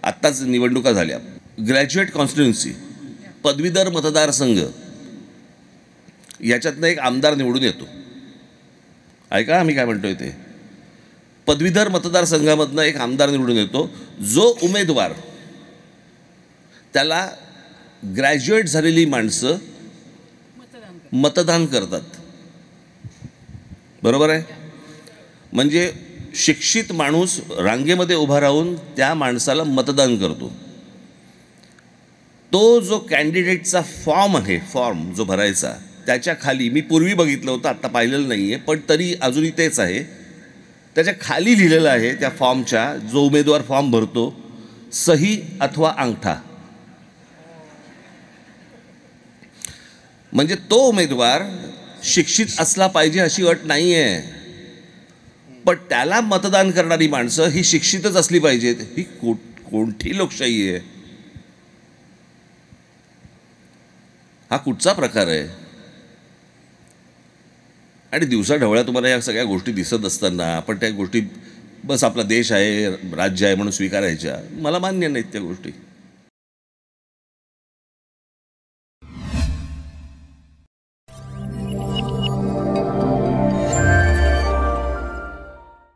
आत्ताच निवडणुका झाल्या, ग्रॅज्युएट कॉन्स्टिट्युन्सी, पदवीधर मतदारसंघ, याच्यातनं एक आमदार निवडून येतो. ऐका आम्ही काय म्हणतोय ते. पदवीधर मतदारसंघामधनं एक आमदार निवडून येतो. जो उमेदवार, त्याला ग्रॅज्युएट झालेली माणसं मतदान करतात. बरोबर आहे? म्हणजे शिक्षित माणूस रांगेमध्ये उभा राहून त्या माणसाला मतदान करतो. तो जो कॅन्डिडेटचा फॉर्म आहे, फॉर्म जो भरायचा, त्याच्या खाली, मी पूर्वी बघितलं होतं, आत्ता पाहिलेलं नाही आहे, पण तरी अजूनही तेच आहे, त्याच्या खाली लिहिलेलं आहे त्या फॉर्मच्या, जो उमेदवार फॉर्म भरतो, सही अथवा अंगठा. म्हणजे तो उमेदवार शिक्षित असला पाहिजे अशी अट नाही आहे, पण त्याला मतदान करणारी माणसं ही शिक्षितच असली पाहिजेत. ही कोणती लोकशाही आहे? हा कुठचा प्रकार आहे? आणि दिवसाढवळ्या तुम्हाला या सगळ्या गोष्टी दिसत असताना आपण त्या गोष्टी बस आपला देश आहे, राज्य आहे म्हणून स्वीकारायच्या, मला मान्य नाहीत त्या गोष्टी.